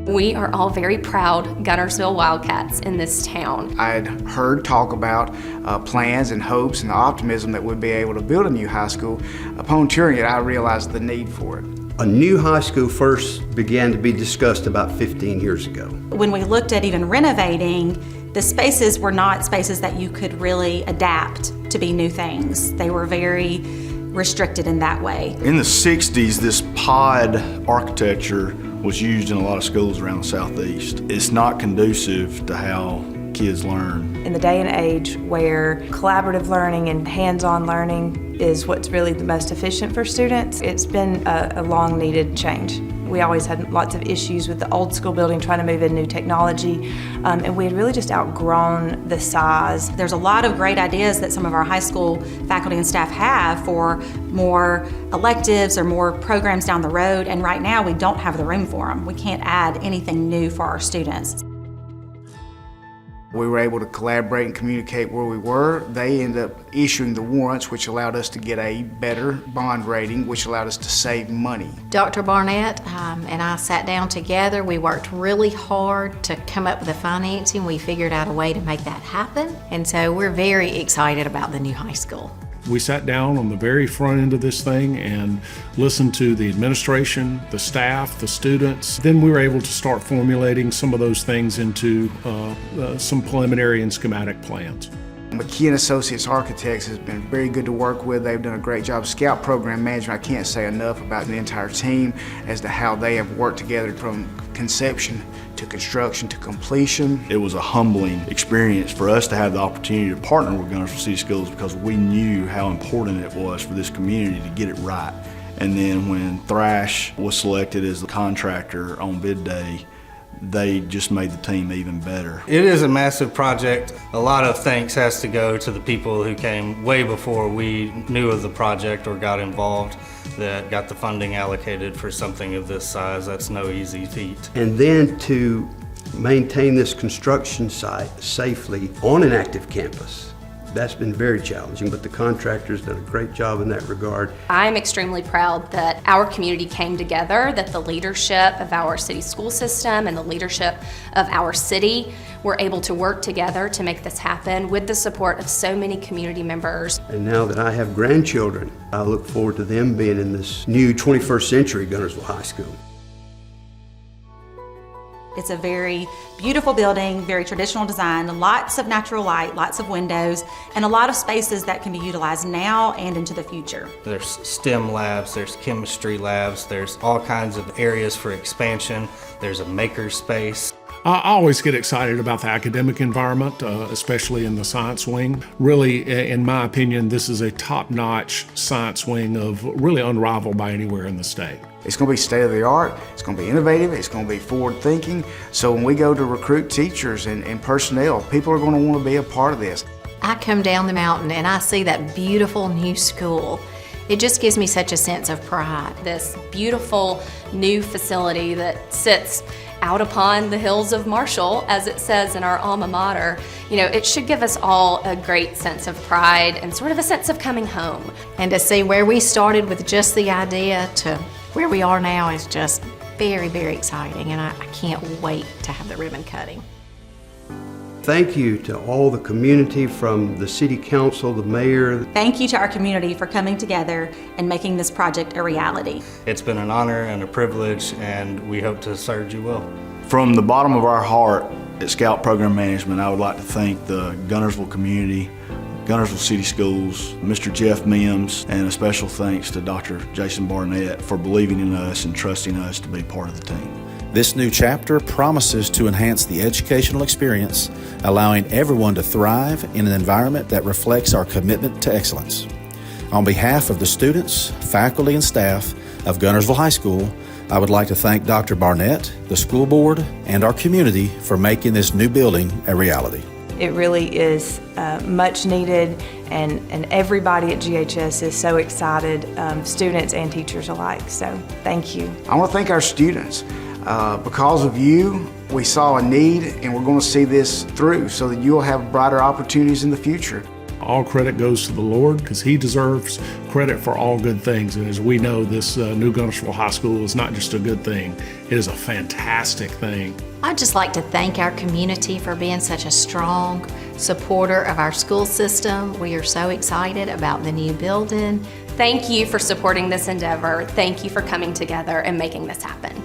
We are all very proud Guntersville Wildcats in this town. I'd heard talk about plans and hopes and the optimism that we'd be able to build a new high school. Upon touring it, I realized the need for it. A new high school first began to be discussed about 15 years ago. When we looked at even renovating, the spaces were not spaces that you could really adapt to be new things. They were very restricted in that way. In the 60s, this pod architecture was used in a lot of schools around the Southeast. It's not conducive to how kids learn. In the day and age where collaborative learning and hands-on learning is what's really the most efficient for students, it's been a long-needed change. We always had lots of issues with the old school building trying to move in new technology, and we had really just outgrown the size. There's a lot of great ideas that some of our high school faculty and staff have for more electives or more programs down the road, and right now we don't have the room for them. We can't add anything new for our students. We were able to collaborate and communicate where we were. They ended up issuing the warrants, which allowed us to get a better bond rating, which allowed us to save money. Dr. Barnett and I sat down together. We worked really hard to come up with the financing. We figured out a way to make that happen. And so we're very excited about the new high school. We sat down on the very front end of this thing and listened to the administration, the staff, the students. Then we were able to start formulating some of those things into some preliminary and schematic plans. McKee & Associates Architects has been very good to work with. They've done a great job. Scout Program Management, I can't say enough about the entire team as to how they have worked together from conception to construction to completion. It was a humbling experience for us to have the opportunity to partner with Guntersville City Schools because we knew how important it was for this community to get it right. And then when Thrash was selected as the contractor on bid day, they just made the team even better. It is a massive project. A lot of thanks has to go to the people who came way before we knew of the project or got involved, that got the funding allocated for something of this size. That's no easy feat. And then to maintain this construction site safely on an active campus, that's been very challenging, but the contractor's done a great job in that regard. I'm extremely proud that our community came together, that the leadership of our city school system and the leadership of our city were able to work together to make this happen with the support of so many community members. And now that I have grandchildren, I look forward to them being in this new 21st century Guntersville High School. It's a very beautiful building, very traditional design, lots of natural light, lots of windows, and a lot of spaces that can be utilized now and into the future. There's STEM labs, there's chemistry labs, there's all kinds of areas for expansion. There's a maker space. I always get excited about the academic environment, especially in the science wing. Really, in my opinion, this is a top-notch science wing of really unrivaled by anywhere in the state. It's going to be state-of-the-art, it's going to be innovative, it's going to be forward-thinking. So when we go to recruit teachers and personnel, people are going to want to be a part of this. I come down the mountain and I see that beautiful new school. It just gives me such a sense of pride. This beautiful new facility that sits out upon the hills of Marshall, as it says in our alma mater, it should give us all a great sense of pride and sort of a sense of coming home. And to see where we started with just the idea to where we are now is just very, very exciting, and I can't wait to have the ribbon cutting. Thank you to all the community, from the city council, the mayor. Thank you to our community for coming together and making this project a reality. It's been an honor and a privilege, and we hope to have served you well. From the bottom of our heart at Scout Program Management, I would like to thank the Guntersville community, Guntersville City Schools, Mr. Jeff Mims, and a special thanks to Dr. Jason Barnett for believing in us and trusting us to be part of the team. This new chapter promises to enhance the educational experience, allowing everyone to thrive in an environment that reflects our commitment to excellence. On behalf of the students, faculty, and staff of Guntersville High School, I would like to thank Dr. Barnett, the school board, and our community for making this new building a reality. It really is much needed, and everybody at GHS is so excited, students and teachers alike, so thank you. I want to thank our students. Because of you, we saw a need, and we're going to see this through so that you'll have brighter opportunities in the future. All credit goes to the Lord because He deserves credit for all good things. And as we know, this new Guntersville High School is not just a good thing, it is a fantastic thing. I'd just like to thank our community for being such a strong supporter of our school system. We are so excited about the new building. Thank you for supporting this endeavor. Thank you for coming together and making this happen.